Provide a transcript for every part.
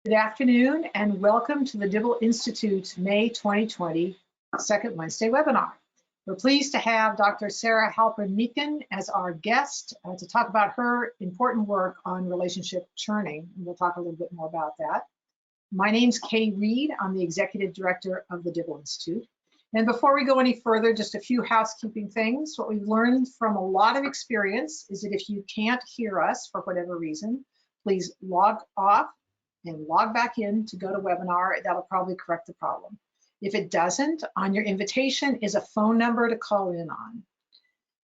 Good afternoon and welcome to the Dibble Institute's May 2020 Second Wednesday webinar. We're pleased to have Dr. Sarah Halpern-Meekin as our guest to talk about her important work on relationship churning. And we'll talk a little bit more about that. My name's Kay Reed. I'm the Executive Director of the Dibble Institute. And before we go any further, just a few housekeeping things. What we've learned from a lot of experience is that if you can't hear us for whatever reason, please log off and log back in to go to webinar. That'll probably correct the problem. If it doesn't, on your invitation is a phone number to call in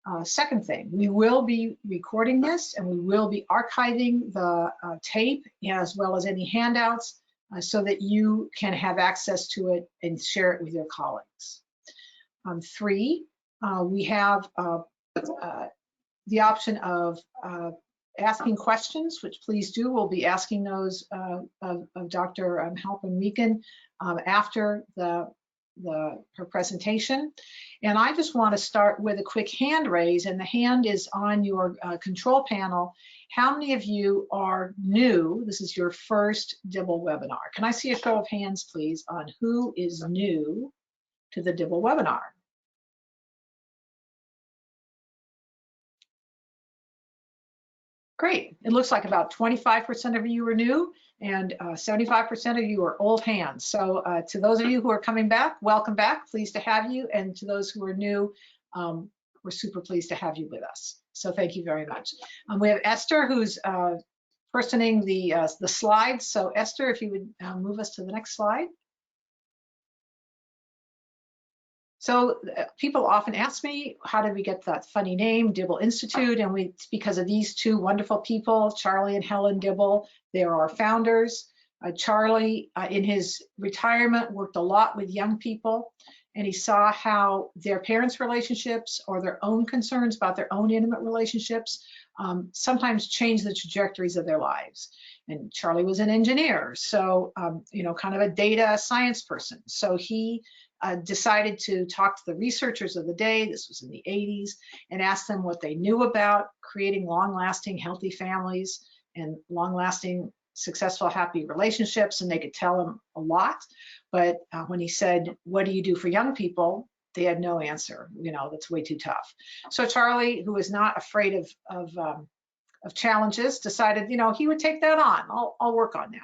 on. Second thing, we will be recording this and we will be archiving the tape as well as any handouts so that you can have access to it and share it with your colleagues. Three, we have the option of asking questions, which please do. We'll be asking those of Dr. Halpern-Meekin after her presentation. And I just want to start with a quick hand raise, and the hand is on your control panel. How many of you are new? This is your first Dibble webinar. Can I see a show of hands, please, on who is new to the Dibble webinar? Great. It looks like about 25% of you are new and 75% of you are old hands. So to those of you who are coming back, welcome back. Pleased to have you. And to those who are new, we're super pleased to have you with us. So thank you very much. We have Esther who's personing the slides. So Esther, if you would move us to the next slide. So people often ask me, how did we get that funny name, Dibble Institute? And it's because of these two wonderful people, Charlie and Helen Dibble. They're our founders. Charlie, in his retirement, worked a lot with young people, and he saw how their parents' relationships or their own concerns about their own intimate relationships sometimes change the trajectories of their lives. And Charlie was an engineer, so kind of a data science person. So he decided to talk to the researchers of the day, this was in the 80s, and ask them what they knew about creating long-lasting, healthy families and long-lasting, successful, happy relationships, and they could tell him a lot. But when he said, what do you do for young people? They had no answer. That's way too tough. So Charlie, who was not afraid of challenges, decided, he would take that on. I'll work on that.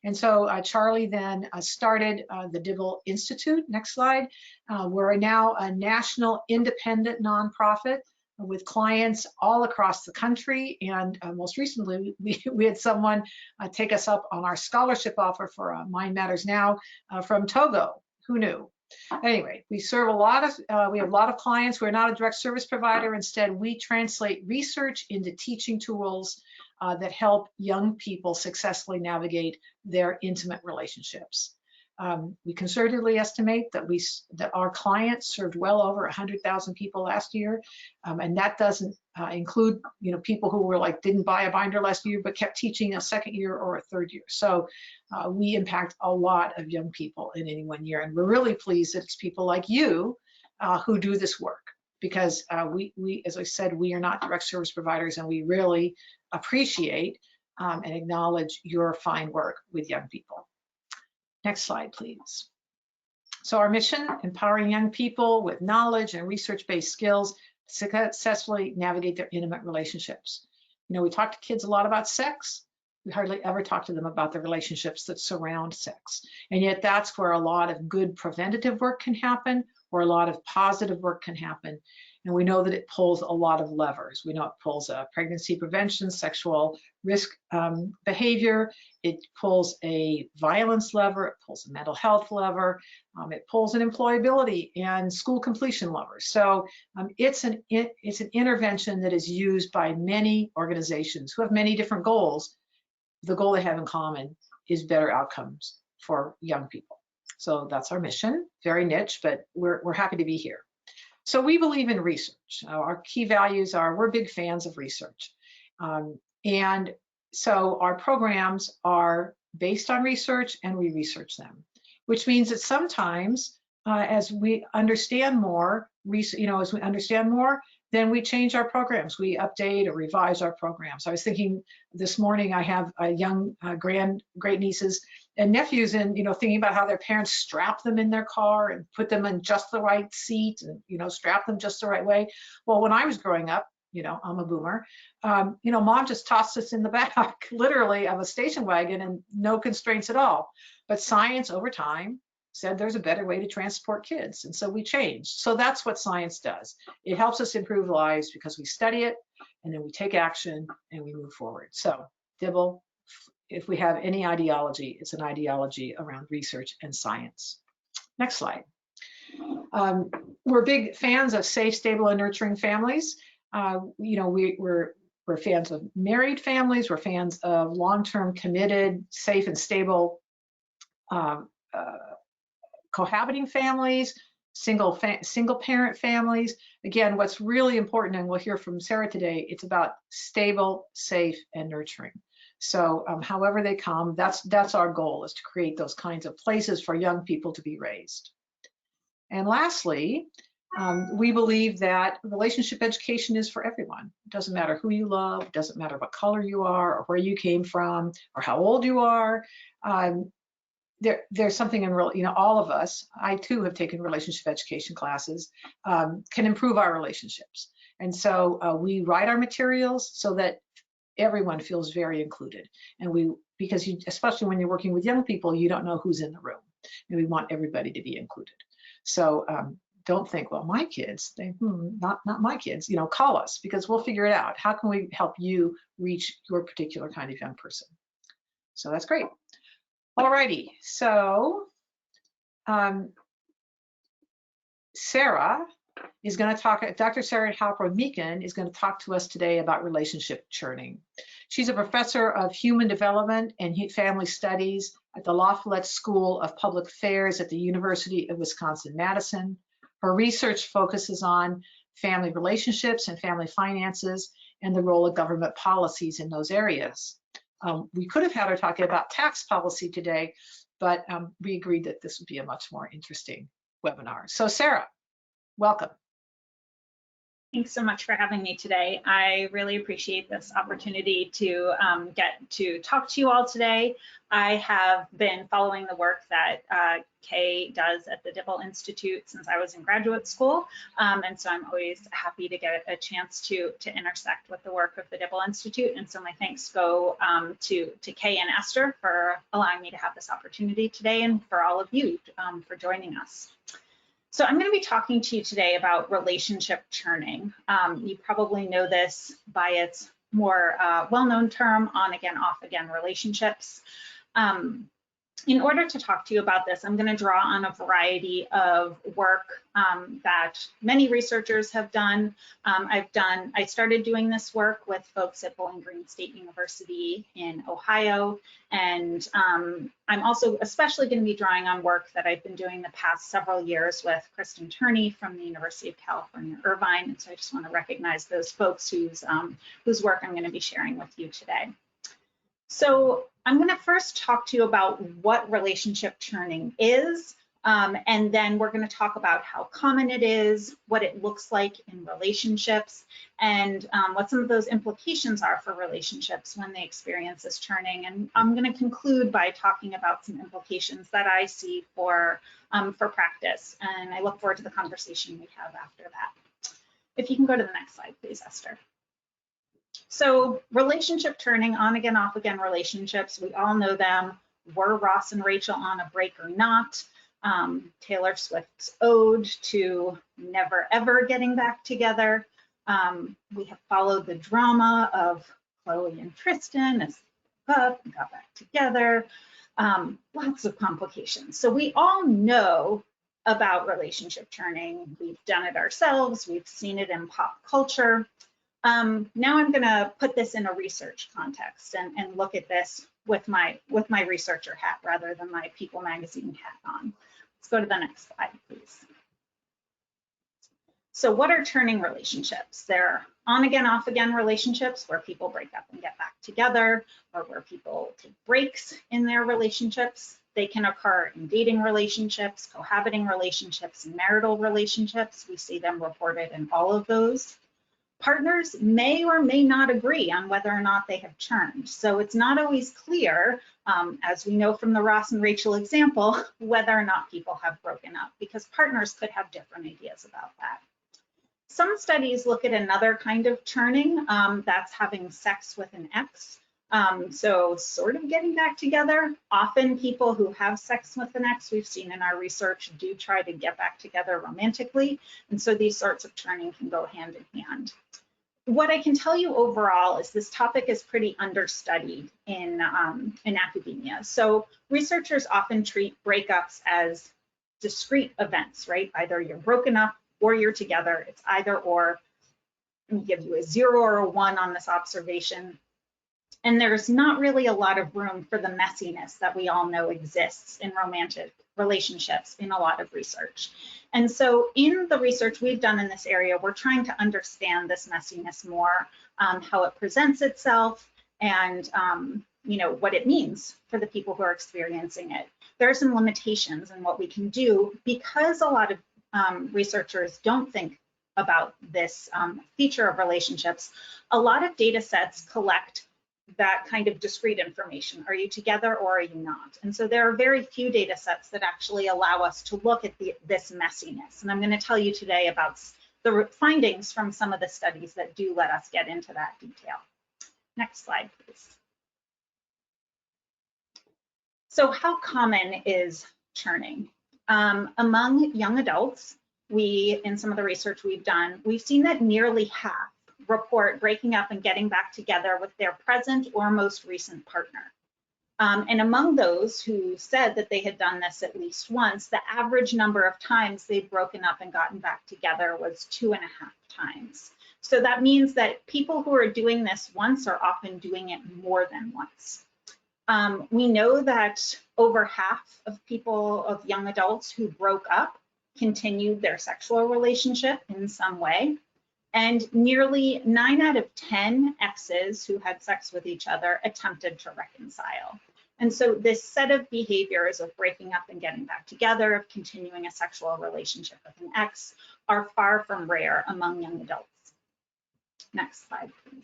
And so Charlie then started the Dibble Institute. Next slide. We're now a national independent nonprofit with clients all across the country. And most recently, we had someone take us up on our scholarship offer for Mind Matters Now from Togo. Who knew? Anyway, we serve we have a lot of clients. We're not a direct service provider. Instead, we translate research into teaching tools that help young people successfully navigate their intimate relationships. We conservatively estimate that our clients served well over 100,000 people last year, and that doesn't include people who were didn't buy a binder last year but kept teaching a second year or a third year. So we impact a lot of young people in any one year, and we're really pleased that it's people like you who do this work, because we, as I said, we are not direct service providers, and we really appreciate and acknowledge your fine work with young people. Next slide, please. So our mission, empowering young people with knowledge and research-based skills to successfully navigate their intimate relationships. We talk to kids a lot about sex. We hardly ever talk to them about the relationships that surround sex. And yet that's where a lot of good preventative work can happen, or a lot of positive work can happen. And we know that it pulls a lot of levers. We know it pulls pregnancy prevention, sexual risk behavior. It pulls a violence lever. It pulls a mental health lever. It pulls an employability and school completion lever. So it's an intervention that is used by many organizations who have many different goals. The goal they have in common is better outcomes for young people. So that's our mission. Very niche, but we're happy to be here. So we believe in research. Our key values are, we're big fans of research. And so our programs are based on research, and we research them, which means that sometimes as we understand more, then then we change our programs. We update or revise our programs. I was thinking this morning, I have a young great nieces and nephews, and thinking about how their parents strap them in their car and put them in just the right seat, and strap them just the right way. Well, when I was growing up, I'm a boomer, mom just tossed us in the back, literally, of a station wagon and no constraints at all. But science over time said there's a better way to transport kids. And so we changed. So that's what science does. It helps us improve lives because we study it and then we take action and we move forward. So Dibble, if we have any ideology, it's an ideology around research and science. Next slide. We're big fans of safe, stable, and nurturing families. We're fans of married families. We're fans of long-term, committed, safe, and stable cohabiting families, single parent families. Again, what's really important, and we'll hear from Sarah today, it's about stable, safe, and nurturing. So however they come, that's our goal, is to create those kinds of places for young people to be raised. And lastly, we believe that relationship education is for everyone. It doesn't matter who you love, it doesn't matter what color you are or where you came from or how old you are. There's something in all of us, I too have taken relationship education classes, can improve our relationships. And so we write our materials so that everyone feels very included. And because especially when you're working with young people, you don't know who's in the room. And we want everybody to be included. So don't think, well, my kids, not my kids, call us because we'll figure it out. How can we help you reach your particular kind of young person? So that's great. All righty, so Sarah is going to talk, Dr. Sarah Halpern-Meekin is going to talk to us today about relationship churning. She's a professor of human development and family studies at the La Follette School of Public Affairs at the University of Wisconsin-Madison. Her research focuses on family relationships and family finances and the role of government policies in those areas. We could have had her talking about tax policy today, but we agreed that this would be a much more interesting webinar. So Sarah, welcome. Thanks so much for having me today. I really appreciate this opportunity to get to talk to you all today. I have been following the work that Kay does at the Dibble Institute since I was in graduate school, and so I'm always happy to get a chance to intersect with the work of the Dibble Institute. And so my thanks go to Kay and Esther for allowing me to have this opportunity today, and for all of you for joining us. So I'm going to be talking to you today about relationship churning. You probably know this by its more well-known term, on-again, off-again relationships. In order to talk to you about this, I'm going to draw on a variety of work that many researchers have done. I started doing this work with folks at Bowling Green State University in Ohio, and I'm also especially going to be drawing on work that I've been doing the past several years with Kristen Churney from the University of California, Irvine. And so I just want to recognize those folks whose work I'm going to be sharing with you today. So I'm going to first talk to you about what relationship churning is, and then we're going to talk about how common it is, what it looks like in relationships, and what some of those implications are for relationships when they experience this churning. And I'm going to conclude by talking about some implications that I see for practice, and I look forward to the conversation we have after that. If you can go to the next slide, please, Esther. So relationship churning, on-again, off-again relationships, we all know them. Were Ross and Rachel on a break or not? Taylor Swift's ode to never ever getting back together. We have followed the drama of Chloe and Tristan as they broke up and got back together. Lots of complications. So we all know about relationship churning. We've done it ourselves. We've seen it in pop culture. Now I'm going to put this in a research context and look at this with my researcher hat rather than my People magazine hat on. Let's go to the next slide, please. So what are churning relationships? They're on-again, off-again relationships where people break up and get back together, or where people take breaks in their relationships. They can occur in dating relationships, cohabiting relationships, and marital relationships. We see them reported in all of those. Partners may or may not agree on whether or not they have churned. So it's not always clear, as we know from the Ross and Rachel example, whether or not people have broken up, because partners could have different ideas about that. Some studies look at another kind of churning, that's having sex with an ex. So sort of getting back together. Often people who have sex with an ex, we've seen in our research, do try to get back together romantically. And so these sorts of churning can go hand in hand. What I can tell you overall is this topic is pretty understudied in academia. So researchers often treat breakups as discrete events, right? Either you're broken up or you're together. It's either or. Let me give you a 0 or a 1 on this observation. And there's not really a lot of room for the messiness that we all know exists in romantic relationships in a lot of research. And so in the research we've done in this area, we're trying to understand this messiness more, how it presents itself, and what it means for the people who are experiencing it. There are some limitations in what we can do because a lot of researchers don't think about this feature of relationships. A lot of data sets collect that kind of discrete information. Are you together or are you not? And so there are very few data sets that actually allow us to look at this messiness. And I'm going to tell you today about the findings from some of the studies that do let us get into that detail. Next slide, please. So how common is churning? Among young adults, in some of the research we've done, we've seen that nearly half report breaking up and getting back together with their present or most recent partner. And among those who said that they had done this at least once, the average number of times they'd broken up and gotten back together was 2.5 times. So that means that people who are doing this once are often doing it more than once. We know that over half of young adults who broke up continued their sexual relationship in some way. And nearly 9 out of 10 exes who had sex with each other attempted to reconcile. And so this set of behaviors of breaking up and getting back together, of continuing a sexual relationship with an ex, are far from rare among young adults. Next slide, please.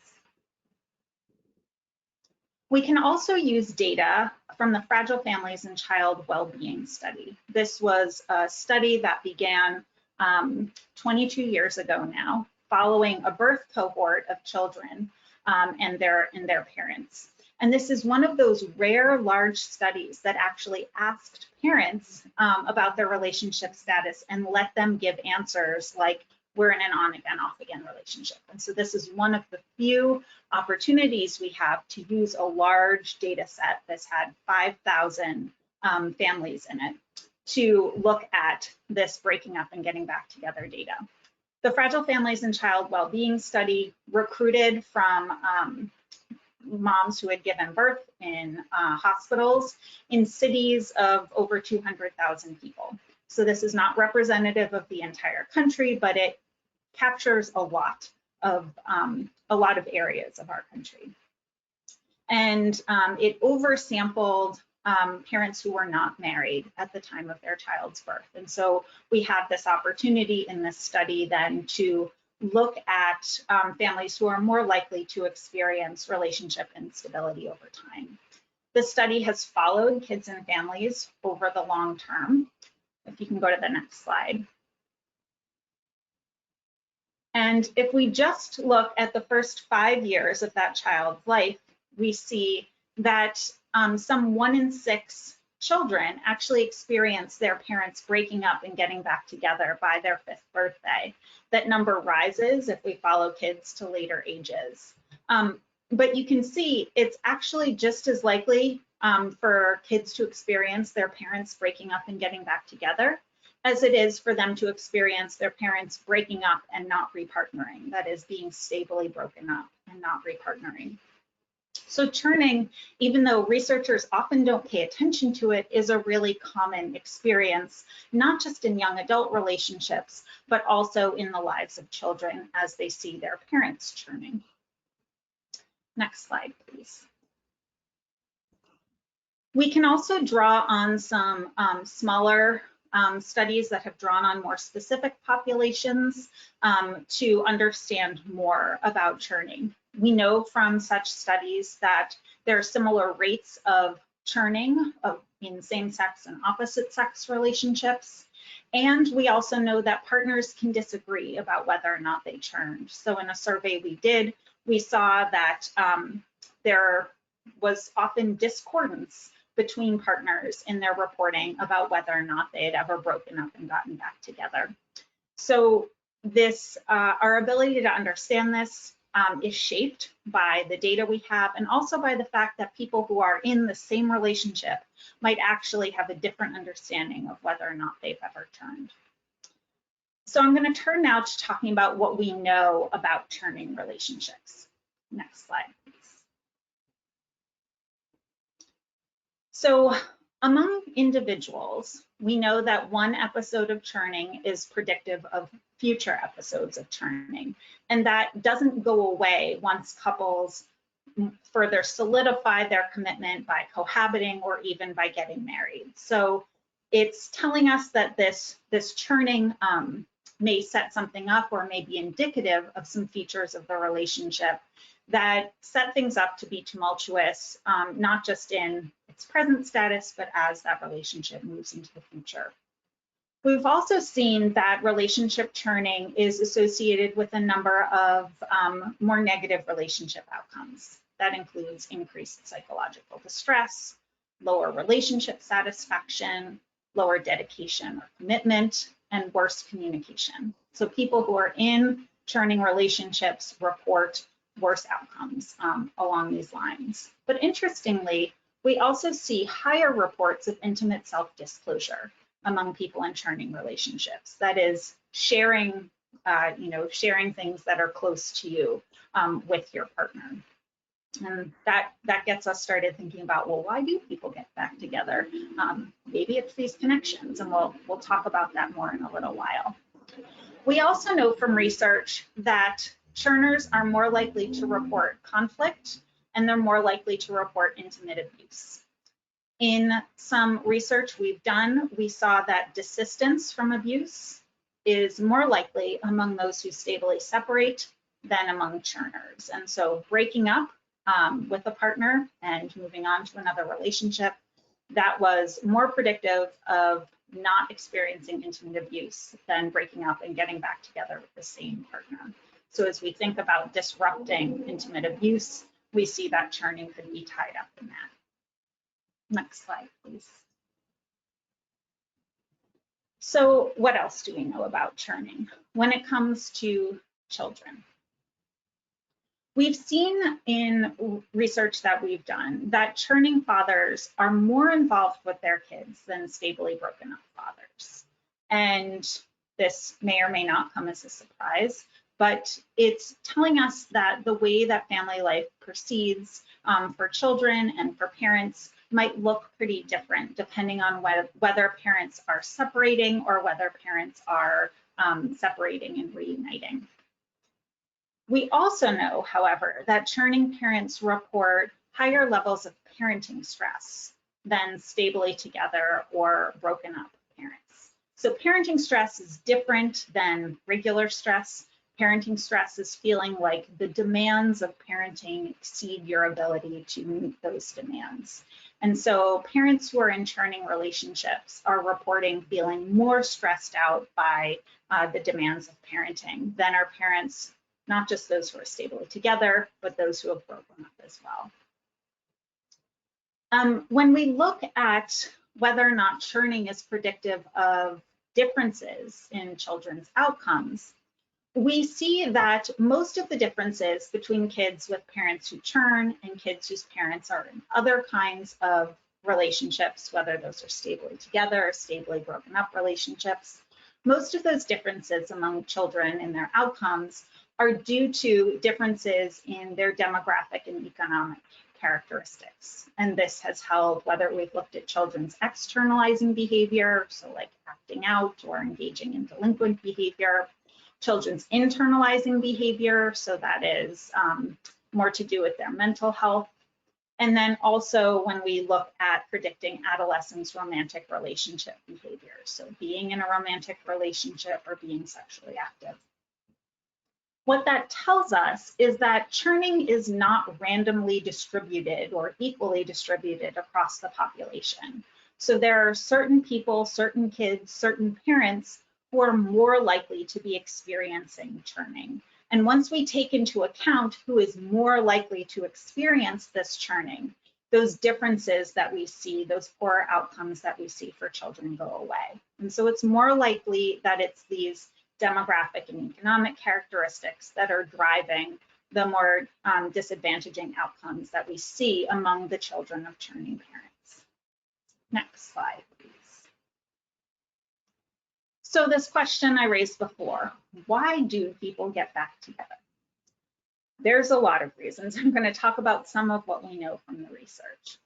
We can also use data from the Fragile Families and Child Wellbeing Study. This was a study that began 22 years ago now, following a birth cohort of children and their parents. And this is one of those rare large studies that actually asked parents about their relationship status and let them give answers like, we're in an on-again, off-again relationship. And so this is one of the few opportunities we have to use a large data set that's had 5,000 families in it to look at this breaking up and getting back together data. The Fragile Families and Child Wellbeing Study recruited from moms who had given birth in hospitals in cities of over 200,000 people. So this is not representative of the entire country, but it captures a lot of areas of our country. And it oversampled parents who were not married at the time of their child's birth. And so we have this opportunity in this study then to look at families who are more likely to experience relationship instability over time. The study has followed kids and families over the long term. If you can go to the next slide. And if we just look at the first 5 years of that child's life, we see that some 1 in 6 children actually experience their parents breaking up and getting back together by their 5th birthday. That number rises if we follow kids to later ages. But you can see it's actually just as likely for kids to experience their parents breaking up and getting back together as it is for them to experience their parents breaking up and not repartnering, that is, being stably broken up and not repartnering. So churning, even though researchers often don't pay attention to it, is a really common experience, not just in young adult relationships, but also in the lives of children as they see their parents churning. Next slide, please. We can also draw on some smaller studies that have drawn on more specific populations to understand more about churning. We know from such studies that there are similar rates of churning in same-sex and opposite-sex relationships. And we also know that partners can disagree about whether or not they churned. So in a survey we did, we saw that there was often discordance between partners in their reporting about whether or not they had ever broken up and gotten back together. So this, our ability to understand this is shaped by the data we have, and also by the fact that people who are in the same relationship might actually have a different understanding of whether or not they've ever churned. So I'm going to turn now to talking about what we know about churning relationships. Next slide, please. So among individuals, we know that one episode of churning is predictive of future episodes of churning, and that doesn't go away once couples further solidify their commitment by cohabiting or even by getting married. So it's telling us that this churning may set something up or may be indicative of some features of the relationship that set things up to be tumultuous, not just in its present status, but as that relationship moves into the future. We've also seen that relationship churning is associated with a number of more negative relationship outcomes. That includes increased psychological distress, lower relationship satisfaction, lower dedication or commitment, and worse communication. So people who are in churning relationships report worse outcomes along these lines. But interestingly, we also see higher reports of intimate self-disclosure among people in churning relationships. That is, sharing, sharing things that are close to you with your partner. And that gets us started thinking about, well, why do people get back together? Maybe it's these connections, and we'll talk about that more in a little while. We also know from research that churners are more likely to report conflict, and they're more likely to report intimate abuse. In some research we've done, we saw that desistance from abuse is more likely among those who stably separate than among churners. And so breaking up with a partner and moving on to another relationship, that was more predictive of not experiencing intimate abuse than breaking up and getting back together with the same partner. So as we think about disrupting intimate abuse, we see that churning could be tied up in that. Next slide, please. So what else do we know about churning when it comes to children? We've seen in research that we've done that churning fathers are more involved with their kids than stably broken up fathers. And this may or may not come as a surprise, but it's telling us that the way that family life proceeds for children and for parents might look pretty different depending on whether parents are separating or whether parents are separating and reuniting. We also know, however, that churning parents report higher levels of parenting stress than stably together or broken up parents. So parenting stress is different than regular stress. Parenting stress is feeling like the demands of parenting exceed your ability to meet those demands. And so parents who are in churning relationships are reporting feeling more stressed out by the demands of parenting than are parents, not just those who are stably together, but those who have broken up as well. When we look at whether or not churning is predictive of differences in children's outcomes, we see that most of the differences between kids with parents who churn and kids whose parents are in other kinds of relationships, whether those are stably together or stably broken up relationships, most of those differences among children in their outcomes are due to differences in their demographic and economic characteristics. And this has held whether we've looked at children's externalizing behavior, so like acting out or engaging in delinquent behavior, children's internalizing behavior, so that is more to do with their mental health, And then also when we look at predicting adolescents' romantic relationship behaviors, so being in a romantic relationship or being sexually active. What that tells us is that churning is not randomly distributed or equally distributed across the population. So there are certain people, certain kids, certain parents who are more likely to be experiencing churning. And once we take into account who is more likely to experience this churning, those differences that we see, those poor outcomes that we see for children go away. And so it's more likely that it's these demographic and economic characteristics that are driving the more disadvantaging outcomes that we see among the children of churning parents. Next slide, please. So this question I raised before, why do people get back together? There's a lot of reasons. I'm going to talk about some of what we know from the research.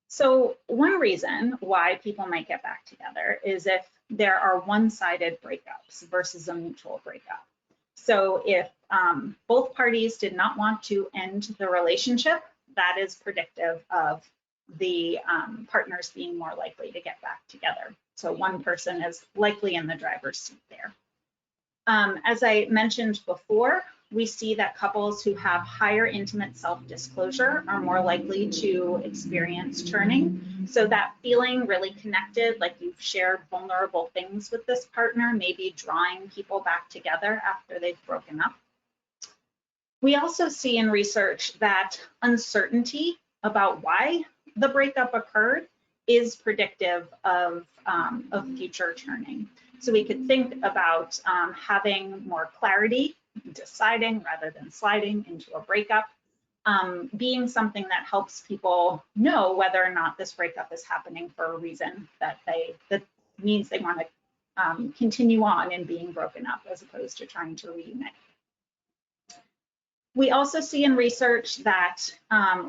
So one reason why people might get back together is if there are one-sided breakups versus a mutual breakup. So if both parties did not want to end the relationship, that is predictive of the partners being more likely to get back together. So one person is likely in the driver's seat there. As I mentioned before, we see that couples who have higher intimate self-disclosure are more likely to experience churning. So that feeling really connected, like you've shared vulnerable things with this partner, maybe drawing people back together after they've broken up. We also see in research that uncertainty about why the breakup occurred is predictive of future churning. So we could think about having more clarity, deciding rather than sliding into a breakup, being something that helps people know whether or not this breakup is happening for a reason that means they want to continue on in being broken up as opposed to trying to reunite. We also see in research that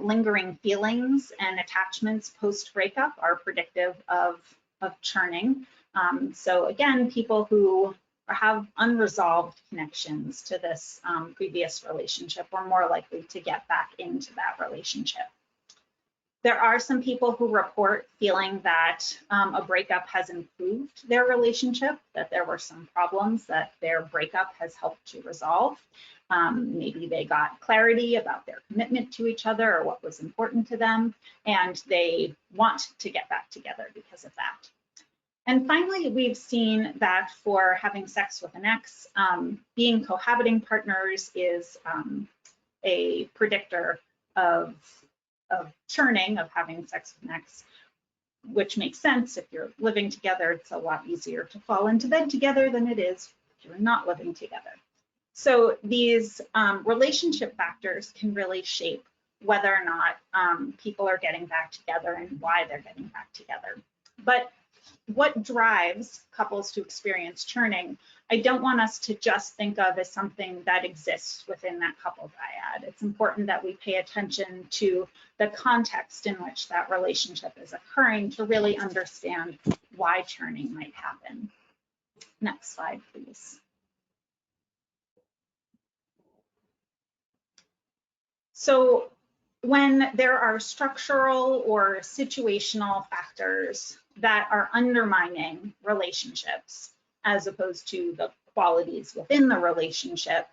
lingering feelings and attachments post-breakup are predictive of churning. So again, people who have unresolved connections to this previous relationship are more likely to get back into that relationship. There are some people who report feeling that a breakup has improved their relationship, that there were some problems that their breakup has helped to resolve. Maybe they got clarity about their commitment to each other or what was important to them, and they want to get back together because of that. And finally, we've seen that for having sex with an ex, being cohabiting partners is a predictor of churning, of having sex with an ex, which makes sense. If you're living together, it's a lot easier to fall into bed together than it is if you're not living together. So these relationship factors can really shape whether or not people are getting back together and why they're getting back together. But what drives couples to experience churning, I don't want us to just think of as something that exists within that couple dyad. It's important that we pay attention to the context in which that relationship is occurring to really understand why churning might happen. Next slide, please. So when there are structural or situational factors that are undermining relationships, as opposed to the qualities within the relationship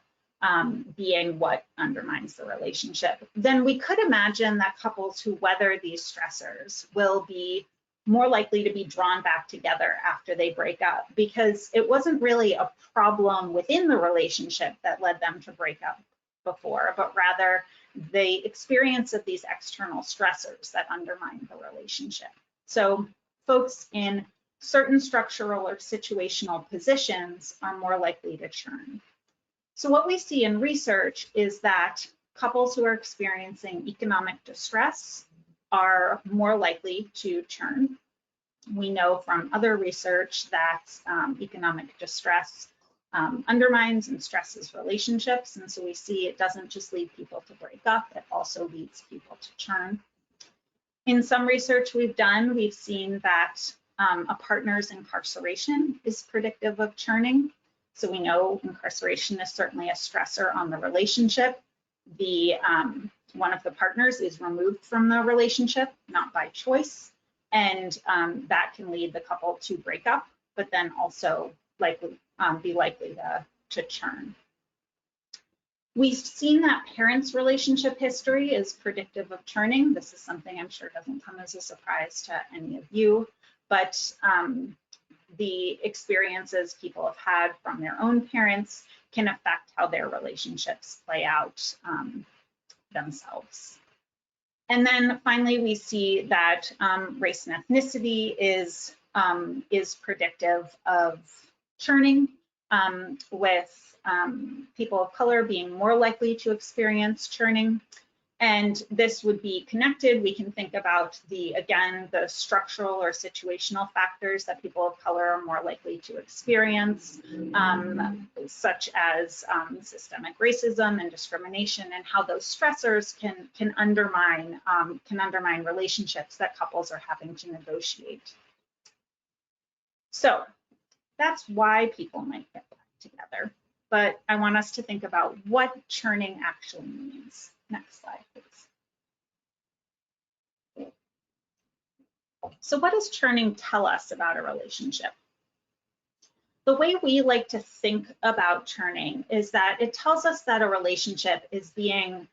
being what undermines the relationship, then we could imagine that couples who weather these stressors will be more likely to be drawn back together after they break up, because it wasn't really a problem within the relationship that led them to break up before, but rather the experience of these external stressors that undermine the relationship. So folks in certain structural or situational positions are more likely to churn. So what we see in research is that couples who are experiencing economic distress are more likely to churn. We know from other research that economic distress undermines and stresses relationships. And so we see it doesn't just lead people to break up, it also leads people to churn. In some research we've done, we've seen that a partner's incarceration is predictive of churning. So we know incarceration is certainly a stressor on the relationship. one of the partners is removed from the relationship, not by choice, and that can lead the couple to break up, but then also be likely to churn. We've seen that parents' relationship history is predictive of churning. This is something I'm sure doesn't come as a surprise to any of you, but the experiences people have had from their own parents can affect how their relationships play out themselves. And then finally, we see that race and ethnicity is predictive of churning, with people of color being more likely to experience churning. And this would be connected. We can think about the structural or situational factors that people of color are more likely to experience, such as systemic racism and discrimination, and how those stressors can undermine relationships that couples are having to negotiate. So that's why people might get back together. But I want us to think about what churning actually means. Next slide, please. So what does churning tell us about a relationship? The way we like to think about churning is that it tells us that a relationship is being,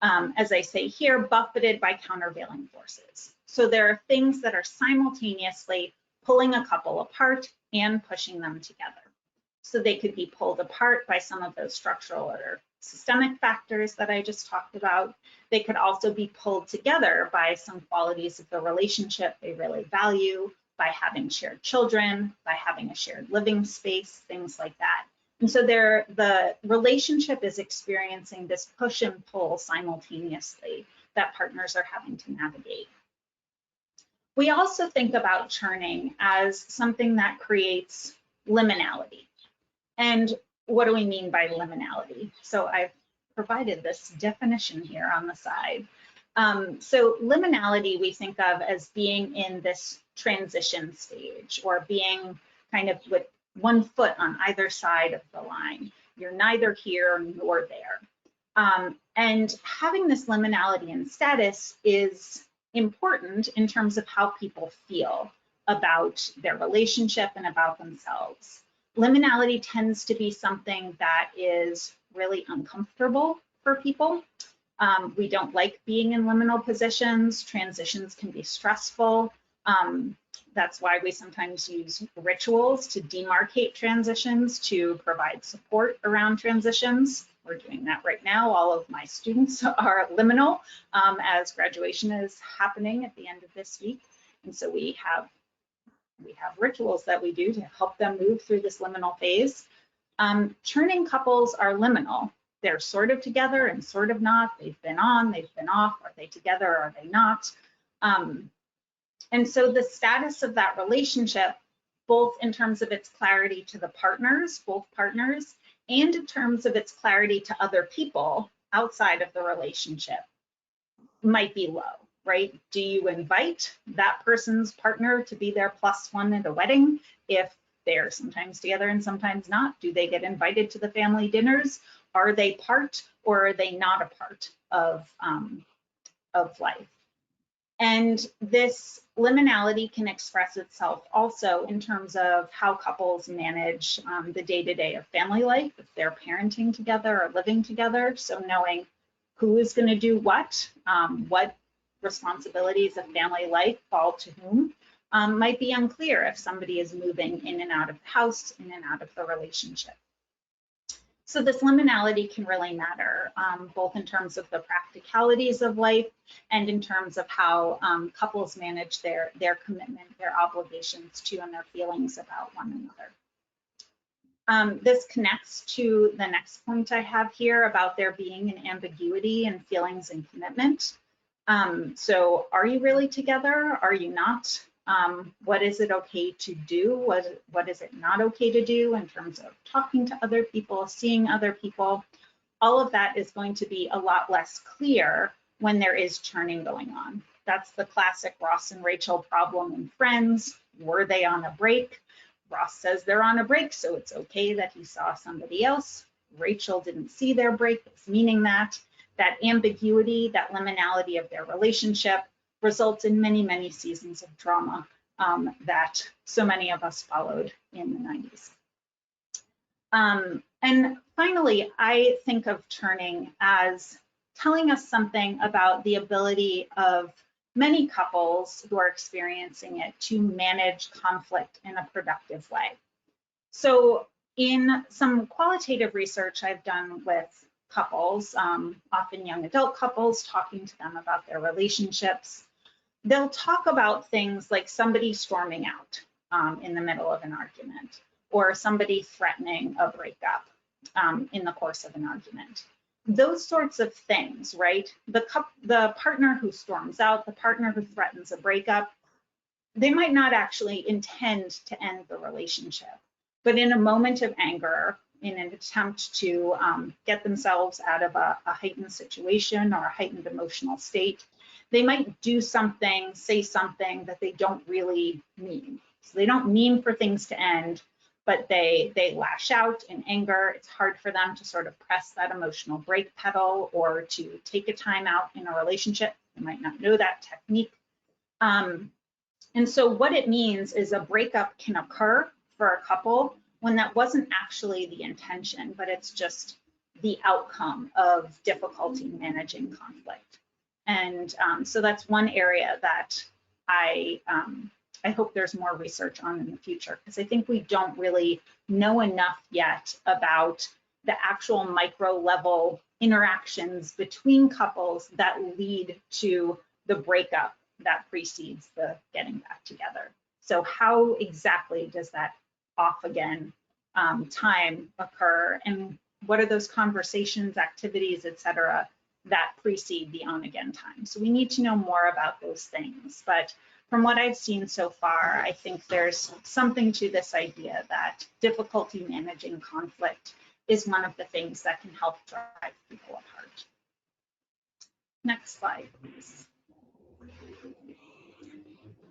as I say here, buffeted by countervailing forces. So there are things that are simultaneously pulling a couple apart and pushing them together. So they could be pulled apart by some of those structural or systemic factors that I just talked about. They could also be pulled together by some qualities of the relationship they really value, by having shared children, by having a shared living space, things like that. And so the relationship is experiencing this push and pull simultaneously that partners are having to navigate. We also think about churning as something that creates liminality. And what do we mean by liminality? So I've provided this definition here on the side. So liminality we think of as being in this transition stage, or being kind of with one foot on either side of the line. You're neither here nor there. And having this liminality in status is important in terms of how people feel about their relationship and about themselves. Liminality tends to be something that is really uncomfortable for people. We don't like being in liminal positions. Transitions can be stressful. That's why we sometimes use rituals to demarcate transitions, to provide support around transitions. We're doing that right now. All of my students are liminal as graduation is happening at the end of this week. And so we have rituals that we do to help them move through this liminal phase. Churning couples are liminal. They're sort of together and sort of not. They've been on, they've been off. Are they together? Are they not? And so the status of that relationship, both in terms of its clarity to the partners, both partners, and in terms of its clarity to other people outside of the relationship, might be low. Right? Do you invite that person's partner to be their +1 at a wedding if they're sometimes together and sometimes not? Do they get invited to the family dinners? Are they part, or are they not a part of life? And this liminality can express itself also in terms of how couples manage the day-to-day of family life, if they're parenting together or living together. So knowing who is going to do what responsibilities of family life fall to whom might be unclear if somebody is moving in and out of the house, in and out of the relationship. So this liminality can really matter, both in terms of the practicalities of life and in terms of how couples manage their commitment, their obligations to, and their feelings about one another. This connects to the next point I have here about there being an ambiguity in feelings and commitment. So are you really together? Are you not? What is it okay to do? What is it not okay to do in terms of talking to other people, seeing other people? All of that is going to be a lot less clear when there is churning going on. That's the classic Ross and Rachel problem in Friends. Were they on a break? Ross says they're on a break, so it's okay that he saw somebody else. Rachel didn't see their break, it's meaning that. that ambiguity, that liminality of their relationship results in many, many seasons of drama that so many of us followed in the 90s. And finally, I think of churning as telling us something about the ability of many couples who are experiencing it to manage conflict in a productive way. So in some qualitative research I've done with couples, often young adult couples, talking to them about their relationships, they'll talk about things like somebody storming out in the middle of an argument, or somebody threatening a breakup in the course of an argument. Those sorts of things, right? The partner who storms out, the partner who threatens a breakup, they might not actually intend to end the relationship, but in a moment of anger, in an attempt to get themselves out of a heightened situation or a heightened emotional state, they might do something, say something that they don't really mean. So they don't mean for things to end, but they lash out in anger. It's hard for them to sort of press that emotional brake pedal or to take a time out in a relationship. They might not know that technique. And so what it means is a breakup can occur for a couple when that wasn't actually the intention, but it's just the outcome of difficulty managing conflict. And so that's one area that I hope there's more research on in the future, because I think we don't really know enough yet about the actual micro level interactions between couples that lead to the breakup that precedes the getting back together. So how exactly does that off again time occur, and what are those conversations, activities, etc., that precede the on again time? So we need to know more about those things. But from what I've seen so far, I think there's something to this idea that difficulty managing conflict is one of the things that can help drive people apart. Next slide, please.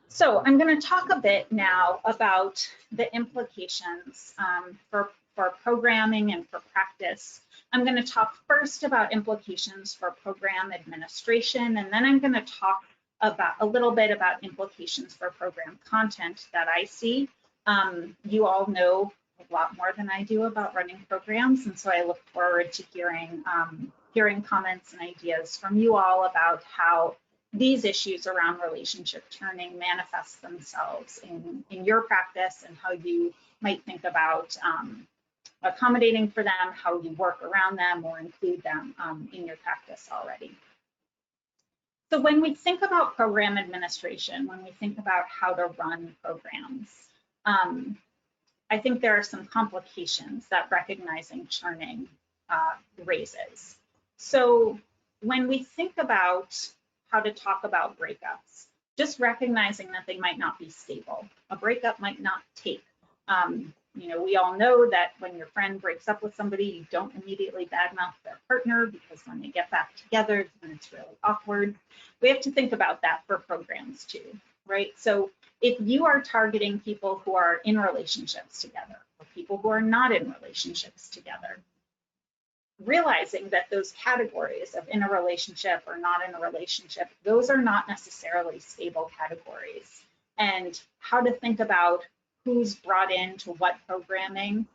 So I'm going to talk a bit now about the implications for programming and for practice. I'm going to talk first about implications for program administration, and then I'm going to talk about a little bit about implications for program content that I see. You all know a lot more than I do about running programs, and so I look forward to hearing comments and ideas from you all about how these issues around relationship churning manifest themselves in your practice, and how you might think about accommodating for them, how you work around them or include them in your practice already. So when we think about program administration, when we think about how to run programs, I think there are some complications that recognizing churning raises. So when we think about how to talk about breakups, just recognizing that they might not be stable. A breakup might not take. You know, we all know that when your friend breaks up with somebody, you don't immediately badmouth their partner, because when they get back together, then it's really awkward. We have to think about that for programs too, right? So if you are targeting people who are in relationships together, or people who are not in relationships together, realizing that those categories of in a relationship or not in a relationship, those are not necessarily stable categories. And how to think about who's brought into what programming,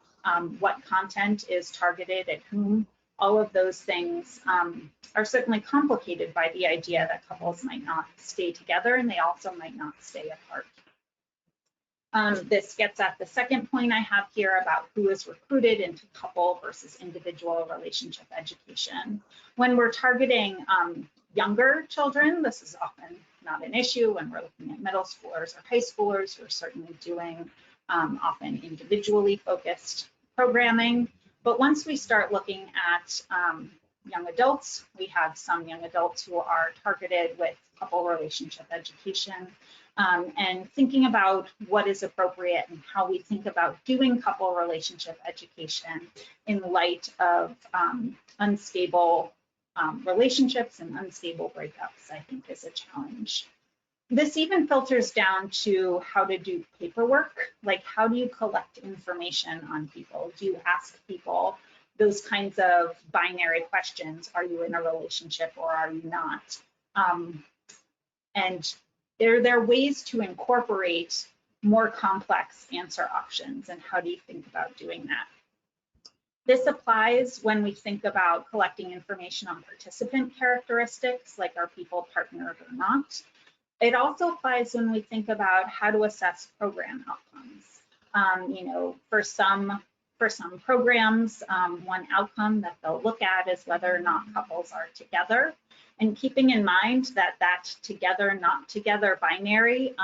what content is targeted at whom, all of those things are certainly complicated by the idea that couples might not stay together, and they also might not stay apart. This gets at the second point I have here about who is recruited into couple versus individual relationship education. When we're targeting younger children, this is often not an issue. When we're looking at middle schoolers or high schoolers, we're certainly doing often individually focused programming. But once we start looking at young adults, we have some young adults who are targeted with couple relationship education. And thinking about what is appropriate and how we think about doing couple relationship education in light of unstable relationships and unstable breakups, I think is a challenge. This even filters down to how to do paperwork, like how do you collect information on people? Do you ask people those kinds of binary questions. Are you in a relationship or are you not? And there are ways to incorporate more complex answer options, and how do you think about doing that? This applies when we think about collecting information on participant characteristics, like are people partnered or not. It also applies when we think about how to assess program outcomes. You know, for some programs, one outcome that they'll look at is whether or not couples are together. And keeping in mind that together, not together binary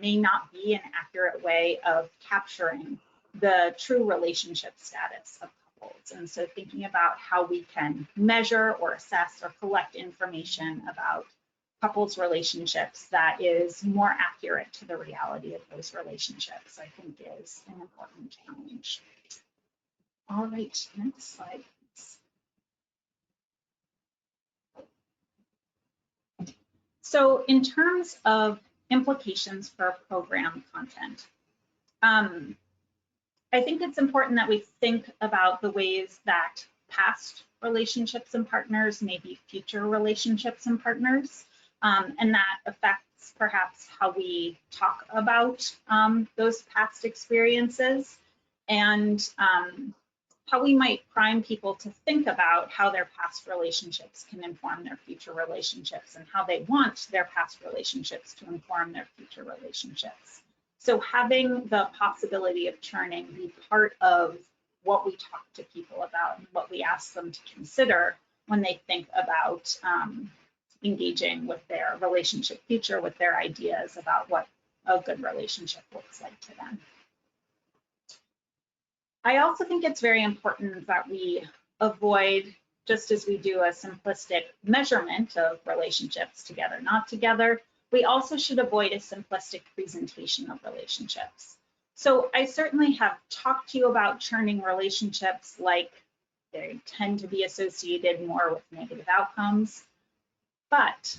may not be an accurate way of capturing the true relationship status of couples. And so thinking about how we can measure or assess or collect information about couples relationships that is more accurate to the reality of those relationships, I think is an important challenge. All right, next slide. So in terms of implications for program content, I think it's important that we think about the ways that past relationships and partners may be future relationships and partners, and that affects perhaps how we talk about those past experiences, and how we might prime people to think about how their past relationships can inform their future relationships, and how they want their past relationships to inform their future relationships. So having the possibility of churning be part of what we talk to people about and what we ask them to consider when they think about engaging with their relationship future, with their ideas about what a good relationship looks like to them. I also think it's very important that we avoid, just as we do a simplistic measurement of relationships together, not together, we also should avoid a simplistic presentation of relationships. So I certainly have talked to you about churning relationships like they tend to be associated more with negative outcomes, but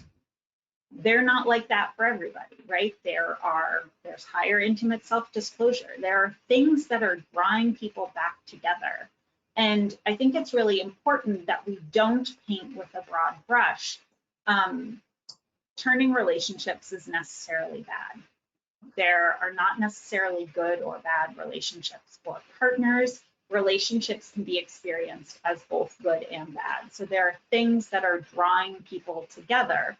they're not like that for everybody, right? There's higher intimate self-disclosure. There are things that are drawing people back together. And I think it's really important that we don't paint with a broad brush. Churning relationships is necessarily bad. There are not necessarily good or bad relationships for partners. Relationships can be experienced as both good and bad. So there are things that are drawing people together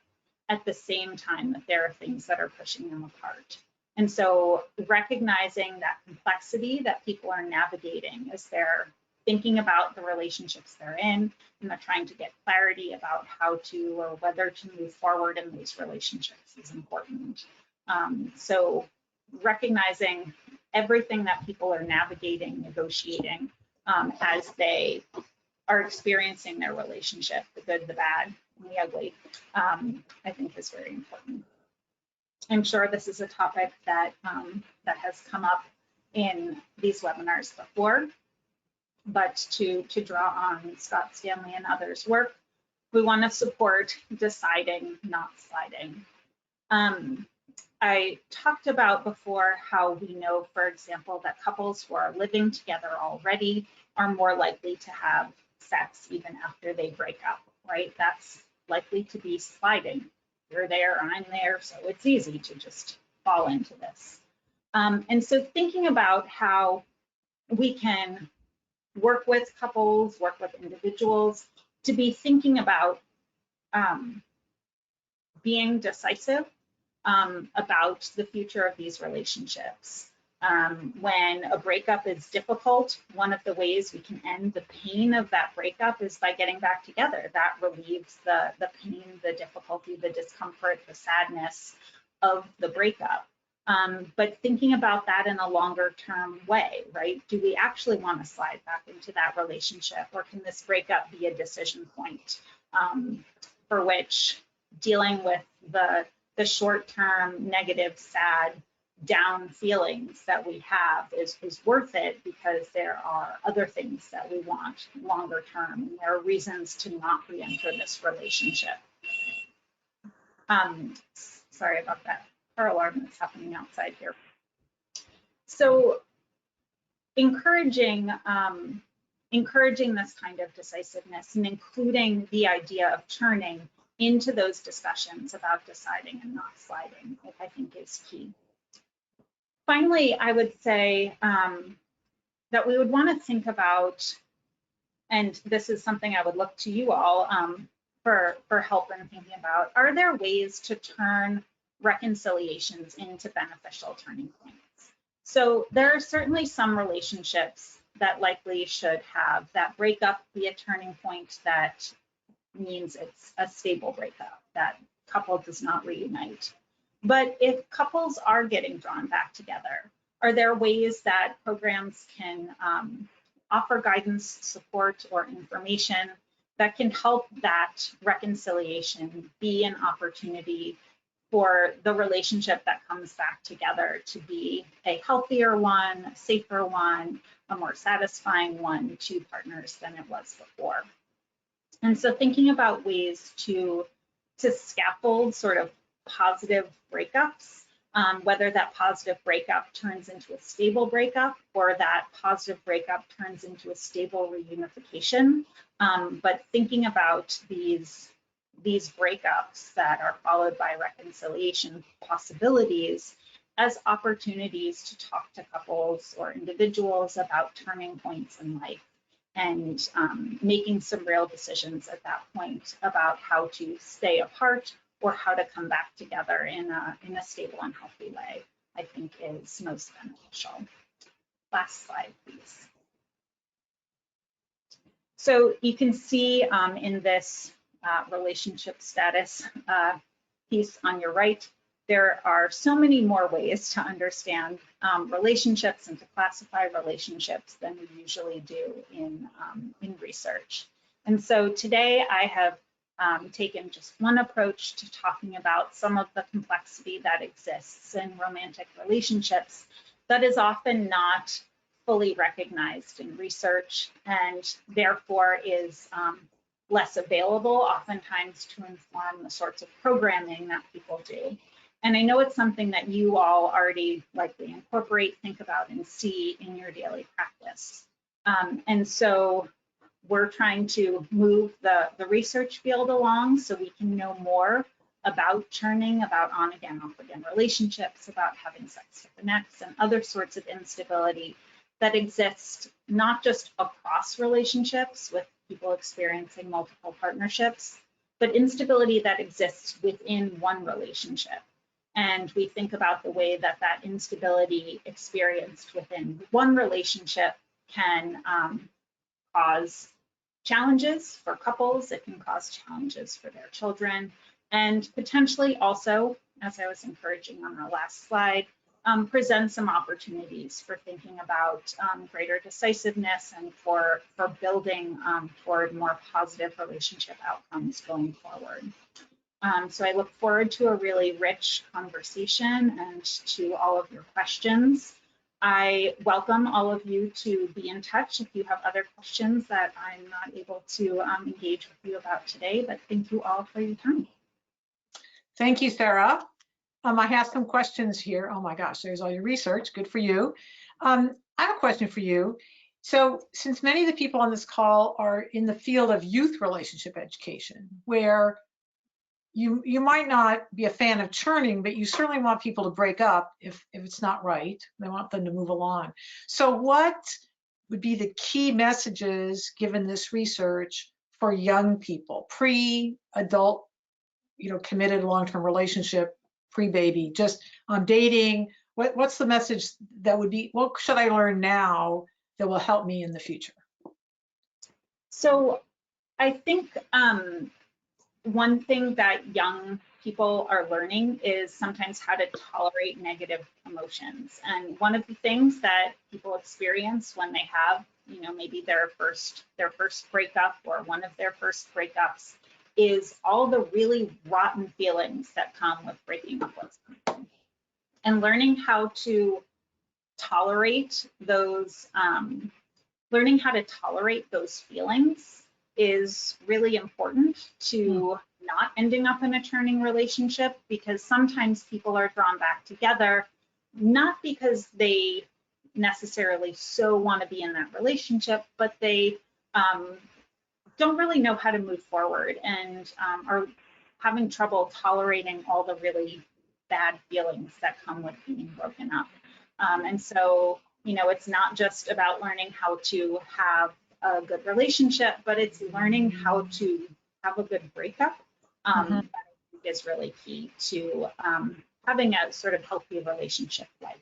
at the same time that there are things that are pushing them apart. And so recognizing that complexity that people are navigating as they're thinking about the relationships they're in, and they're trying to get clarity about how to or whether to move forward in those relationships is important. So recognizing everything that people are navigating, negotiating as they are experiencing their relationship, the good, the bad, and the ugly, I think is very important. I'm sure this is a topic that that has come up in these webinars before, but to draw on Scott Stanley and others' work, we want to support deciding, not sliding. I talked about before how we know, for example, that couples who are living together already are more likely to have sex even after they break up, right? That's likely to be sliding. You're there, I'm there, so it's easy to just fall into this. And so thinking about how we can work with couples, work with individuals, to be thinking about being decisive about the future of these relationships. When a breakup is difficult, one of the ways we can end the pain of that breakup is by getting back together. That relieves the pain, the difficulty, the discomfort, the sadness of the breakup. But thinking about that in a longer term way, right? Do we actually want to slide back into that relationship, or can this breakup be a decision point for which dealing with the short-term negative, sad, down feelings that we have is worth it, because there are other things that we want longer term, and there are reasons to not re-enter this relationship. Sorry about that car alarm that's happening outside here. So encouraging encouraging this kind of decisiveness and including the idea of churning into those discussions about deciding and not sliding, which I think is key. Finally, I would say that we would want to think about, and this is something I would look to you all for help in thinking about, are there ways to turn reconciliations into beneficial turning points? So there are certainly some relationships that likely should have that breakup be a turning point that means it's a stable breakup, that couple does not reunite. But if couples are getting drawn back together, are there ways that programs can offer guidance, support, or information that can help that reconciliation be an opportunity for the relationship that comes back together to be a healthier one, a safer one, a more satisfying one to partners than it was before? And so thinking about ways to scaffold sort of positive breakups, whether that positive breakup turns into a stable breakup or that positive breakup turns into a stable reunification, but thinking about these breakups that are followed by reconciliation possibilities as opportunities to talk to couples or individuals about turning points in life and making some real decisions at that point about how to stay apart or how to come back together in a stable and healthy way, I think is most beneficial. Last slide, please. So you can see in this relationship status piece on your right, there are so many more ways to understand relationships and to classify relationships than we usually do in research. And so today I have taken just one approach to talking about some of the complexity that exists in romantic relationships that is often not fully recognized in research and therefore is less available oftentimes to inform the sorts of programming that people do. And I know it's something that you all already likely incorporate, think about, and see in your daily practice. And so we're trying to move the research field along so we can know more about churning, about on-again, off-again relationships, about having sex with an ex, and other sorts of instability that exist not just across relationships with people experiencing multiple partnerships, but instability that exists within one relationship. And we think about the way that that instability experienced within one relationship can cause challenges for couples, it can cause challenges for their children, and potentially also, as I was encouraging on our last slide, present some opportunities for thinking about greater decisiveness and for building toward more positive relationship outcomes going forward. So I look forward to a really rich conversation and to all of your questions. I welcome all of you to be in touch if you have other questions that I'm not able to engage with you about today, but thank you all for your time. Thank you, Sarah. I have some questions here. Oh my gosh, there's all your research. Good for you. I have a question for you. So since many of the people on this call are in the field of youth relationship education, where you might not be a fan of churning, but you certainly want people to break up if it's not right. They want them to move along. So what would be the key messages given this research for young people, pre-adult, committed long-term relationship, pre-baby, just on dating? What's the message that would be, what should I learn now that will help me in the future? So I think one thing that young people are learning is sometimes how to tolerate negative emotions. And one of the things that people experience when they have, maybe their first breakup or one of their first breakups is all the really rotten feelings that come with breaking up with someone. And learning how to tolerate those, feelings is really important to not ending up in a churning relationship, because sometimes people are drawn back together, not because they necessarily so want to be in that relationship, but they don't really know how to move forward and are having trouble tolerating all the really bad feelings that come with being broken up. And so, you know, it's not just about learning how to have a good relationship, but it's learning how to have a good breakup. That I think is really key to having a sort of healthy relationship life.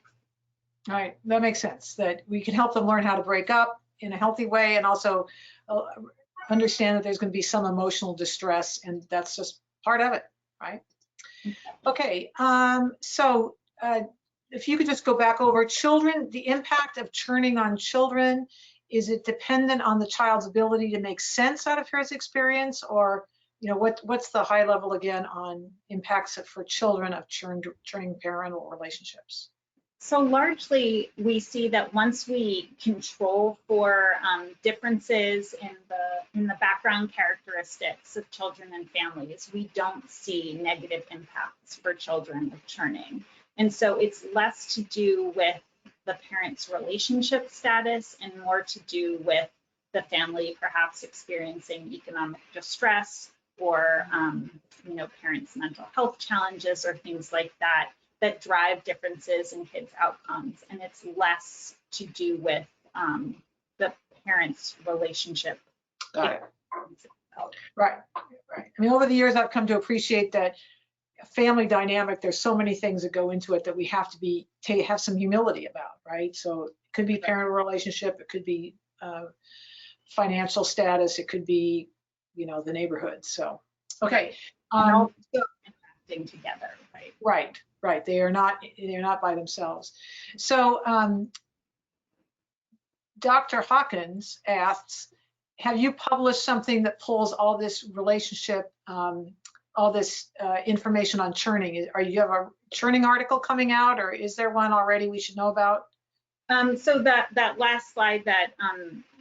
All right, that makes sense, that we can help them learn how to break up in a healthy way, and also understand that there's going to be some emotional distress, and that's just part of it, right? Okay, so if you could just go back over children, the impact of churning on children, is it dependent on the child's ability to make sense out of his experience, or you know, what's the high level again on impacts for children of churning parental relationships? So largely, we see that once we control for differences in the background characteristics of children and families, we don't see negative impacts for children of churning. And so it's less to do with the parent's relationship status and more to do with the family perhaps experiencing economic distress or you know, parents' mental health challenges or things like that that drive differences in kids' outcomes. And it's less to do with the parents' relationship. Got it. Right, right. I mean, over the years, I've come to appreciate that family dynamic, there's so many things that go into it that we have to have some humility about, right? So it could be parental relationship, it could be financial status, it could be, you know, the neighborhood. So, okay. Also interacting together, right? Right, right. They're not by themselves. So Dr. Hawkins asks, have you published something that pulls all this relationship, all this information on churning? Are you have a churning article coming out, or is there one already we should know about? So that last slide that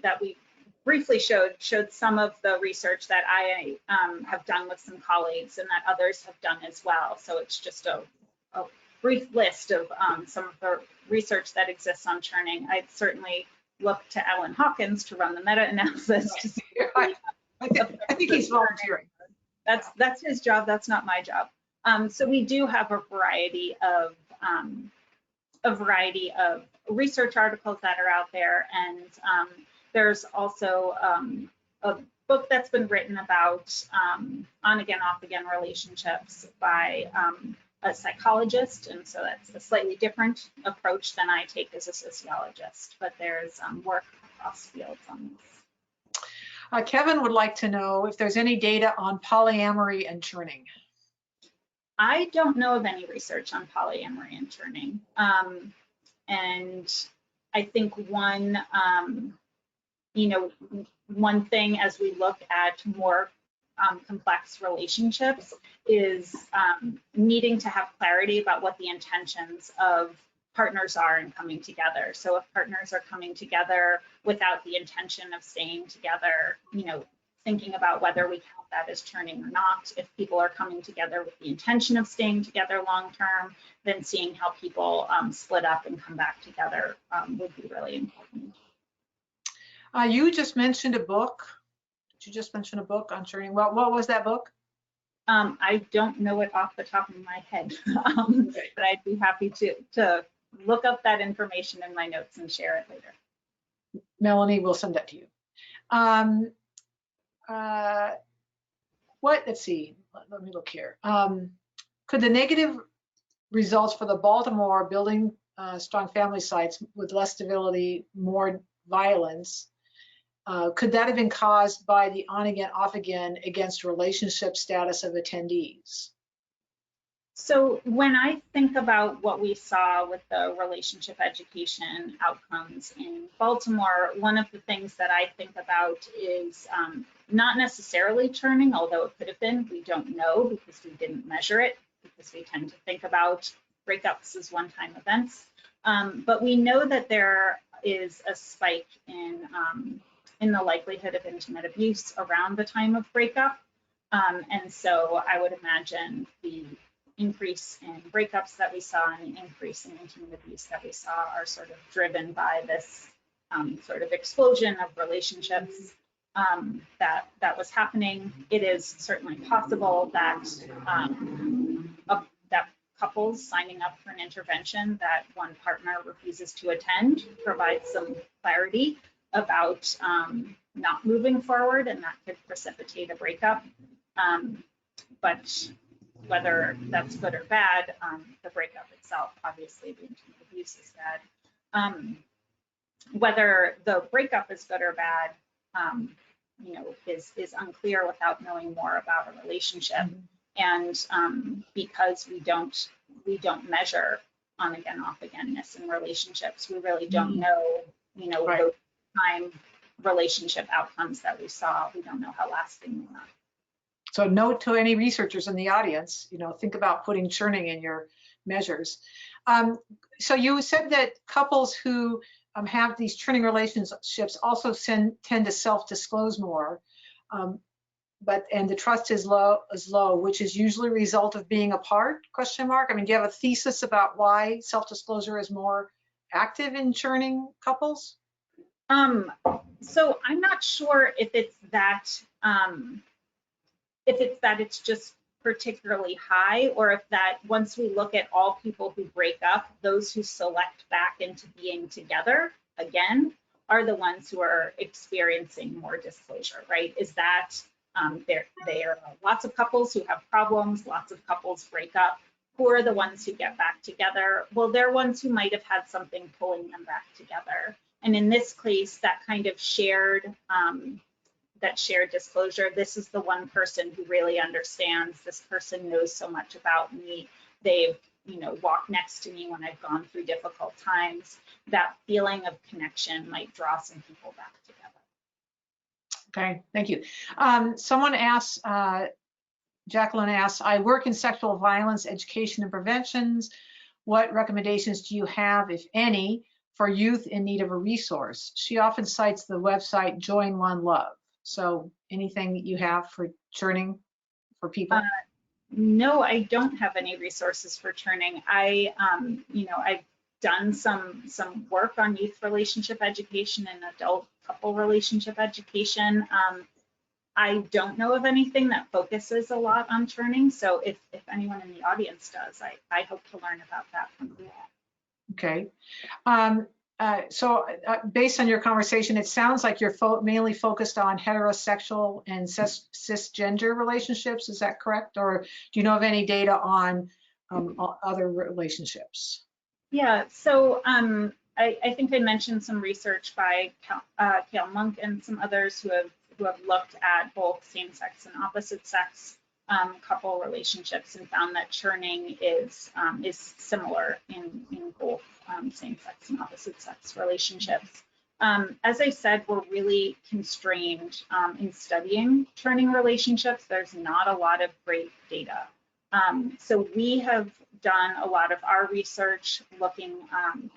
that we briefly showed some of the research that I have done with some colleagues and that others have done as well. So it's just a brief list of some of the research that exists on churning. I'd certainly look to Alan Hawkins to run the meta-analysis. To see I think he's volunteering. That's his job. That's not my job. So we do have a variety of research articles that are out there, and there's also a book that's been written about on again, off again relationships by a psychologist, and so that's a slightly different approach than I take as a sociologist, but there's work across fields on this. Kevin would like to know if there's any data on polyamory and churning. I don't know of any research on polyamory and churning. And I think one thing as we look at more complex relationships is needing to have clarity about what the intentions of partners are in coming together. So if partners are coming together without the intention of staying together, you know, thinking about whether we count that as churning or not. If people are coming together with the intention of staying together long term, then seeing how people split up and come back together would be really important. You just mentioned a book. Did you just mention a book on churning? What was that book? I don't know it off the top of my head, but I'd be happy to look up that information in my notes and share it later. Melanie will send that to you. Let's see, let me look here. Could the negative results for the Baltimore building strong family sites with less stability, more violence, could that have been caused by the on again, off again against relationship status of attendees? So when I think about what we saw with the relationship education outcomes in Baltimore, one of the things that I think about is not necessarily churning, although it could have been. We don't know because we didn't measure it, because we tend to think about breakups as one-time events. But we know that there is a spike in the likelihood of intimate abuse around the time of breakup. And so I would imagine the increase in breakups that we saw and the increase in intimate abuse that we saw are sort of driven by this sort of explosion of relationships that was happening. It is certainly possible that that couples signing up for an intervention that one partner refuses to attend provides some clarity about not moving forward, and that could precipitate a breakup. But whether that's good or bad, the breakup itself, obviously the intimate abuse is bad. Whether the breakup is good or bad, you know, is unclear without knowing more about a relationship. And because we don't measure on again, off again-ness in relationships, we really don't know, you know, Right. those time relationship outcomes that we saw. We don't know how lasting they are. So note to any researchers in the audience, you know, think about putting churning in your measures. So you said that couples who have these churning relationships also tend to self-disclose more, and the trust is low, which is usually a result of being apart, question mark? I mean, do you have a thesis about why self-disclosure is more active in churning couples? So I'm not sure if it's that it's just particularly high, or if that once we look at all people who break up, those who select back into being together again are the ones who are experiencing more disclosure, right? Is that there are lots of couples who have problems, lots of couples break up. Who are the ones who get back together? Well, they're ones who might have had something pulling them back together. And in this case, that kind of shared disclosure, this is the one person who really understands, this person knows so much about me, they've, you know, walked next to me when I've gone through difficult times. That feeling of connection might draw some people back together. Okay, thank you. Someone asks, Jacqueline asks, I work in sexual violence education and preventions. What recommendations do you have, if any, for youth in need of a resource? She often cites the website Join One Love. So anything that you have for churning for people? No, I don't have any resources for churning. I've done some work on youth relationship education and adult couple relationship education. I don't know of anything that focuses a lot on churning. So if anyone in the audience does, I hope to learn about that from you. Okay. So based on your conversation, it sounds like you're mainly focused on heterosexual and cisgender relationships. Is that correct? Or do you know of any data on other relationships? Yeah, so I think I mentioned some research by Kale Monk and some others who have looked at both same-sex and opposite-sex couple relationships and found that churning is similar in both same-sex and opposite-sex relationships. As I said, we're really constrained in studying churning relationships. There's not a lot of great data. So we have done a lot of our research looking,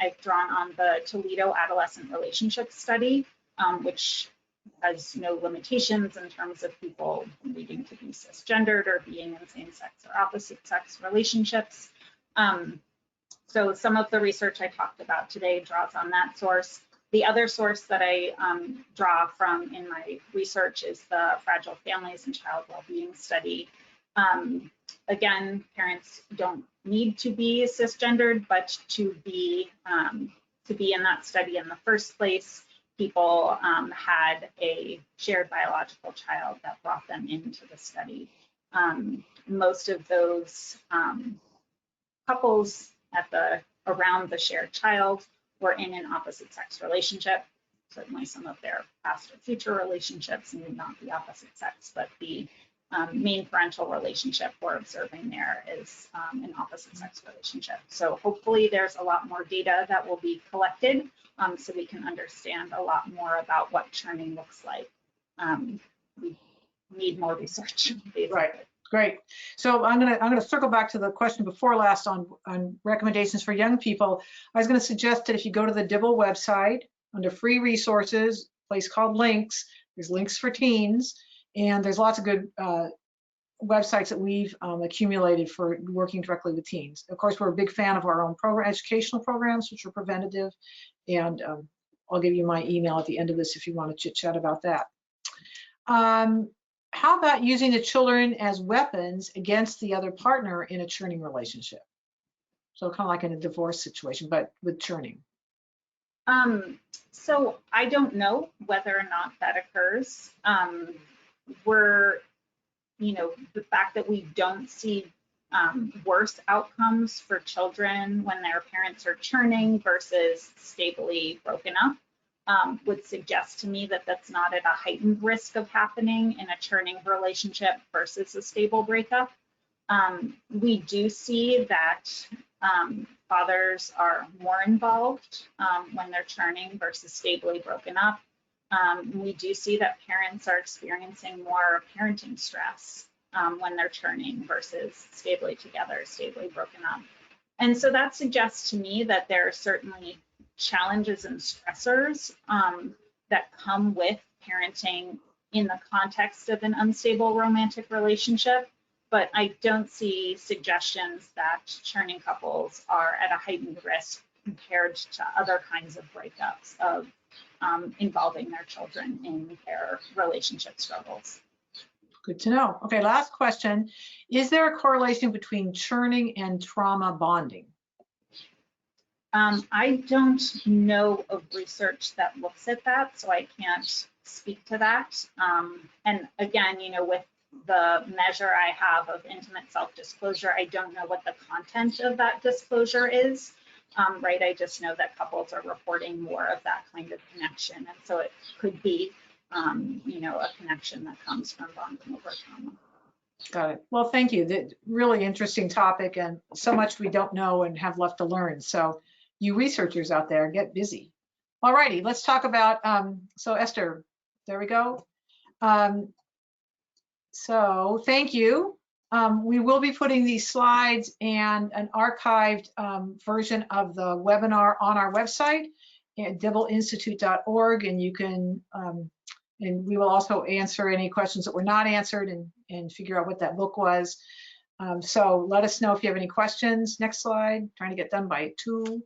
I've drawn on the Toledo Adolescent Relationship Study, which has no limitations in terms of people needing to be cisgendered or being in same-sex or opposite-sex relationships. So some of the research I talked about today draws on that source. The other source that I draw from in my research is the Fragile Families and Child Wellbeing Study. Again, parents don't need to be cisgendered, but to be in that study in the first place, people had a shared biological child that brought them into the study. Most of those couples around the shared child were in an opposite-sex relationship. Certainly some of their past or future relationships need not be opposite sex, but the main parental relationship we're observing there is an opposite sex relationship. So hopefully there's a lot more data that will be collected so we can understand a lot more about what churning looks like. We need more research. Basically. Right, great. So I'm gonna circle back to the question before last on recommendations for young people. I was gonna suggest that if you go to the Dibble website, under free resources, a place called links, there's links for teens, and there's lots of good websites that we've accumulated for working directly with teens. Of course, we're a big fan of our own educational programs, which are preventative, and I'll give you my email at the end of this if you want to chit chat about that. How about using the children as weapons against the other partner in a churning relationship? So kind of like in a divorce situation, but with churning. So I don't know whether or not that occurs. The fact that we don't see worse outcomes for children when their parents are churning versus stably broken up would suggest to me that that's not at a heightened risk of happening in a churning relationship versus a stable breakup. We do see that fathers are more involved when they're churning versus stably broken up. We do see that parents are experiencing more parenting stress when they're churning versus stably together, stably broken up. And so that suggests to me that there are certainly challenges and stressors that come with parenting in the context of an unstable romantic relationship, but I don't see suggestions that churning couples are at a heightened risk compared to other kinds of breakups of involving their children in their relationship struggles. Good to know. Okay, last question. Is there a correlation between churning and trauma bonding? I don't know of research that looks at that, so I can't speak to that. And again, with the measure I have of intimate self-disclosure, I don't know what the content of that disclosure is, right? I just know that couples are reporting more of that kind of connection. And so it could be, a connection that comes from bonding over trauma. Got it. Well, thank you. Really interesting topic, and so much we don't know and have left to learn. So you researchers out there, get busy. All righty, let's talk about, so Esther, there we go. So thank you. We will be putting these slides and an archived version of the webinar on our website at dibbleinstitute.org, and you can, and we will also answer any questions that were not answered and figure out what that book was. So let us know if you have any questions. Next slide, trying to get done by 2.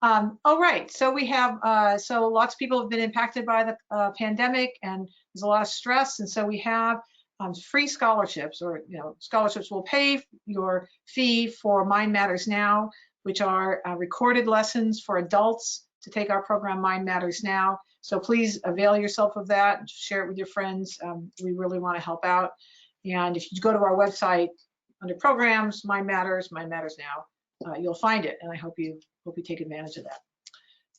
All right, so we have, so lots of people have been impacted by the pandemic, and there's a lot of stress, and so we have free scholarships, or scholarships will pay your fee for Mind Matters Now, which are recorded lessons for adults to take our program Mind Matters Now. So please avail yourself of that and share it with your friends. We really want to help out. And if you go to our website under programs, Mind Matters Now, you'll find it. And I hope you take advantage of that.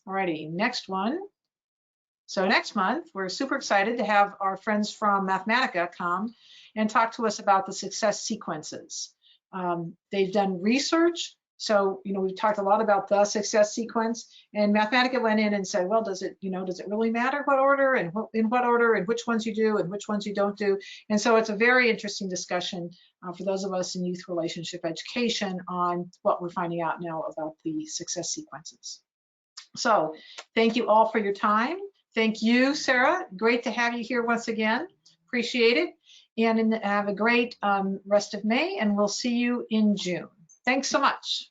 Alrighty, next one. So next month, we're super excited to have our friends from Mathematica come and talk to us about the success sequences. They've done research. So, we've talked a lot about the success sequence, and Mathematica went in and said, well, does it really matter what order and in what order and which ones you do and which ones you don't do? And so it's a very interesting discussion for those of us in youth relationship education on what we're finding out now about the success sequences. So thank you all for your time. Thank you, Sarah. Great to have you here once again. Appreciate it. And have a great rest of May, and we'll see you in June. Thanks so much.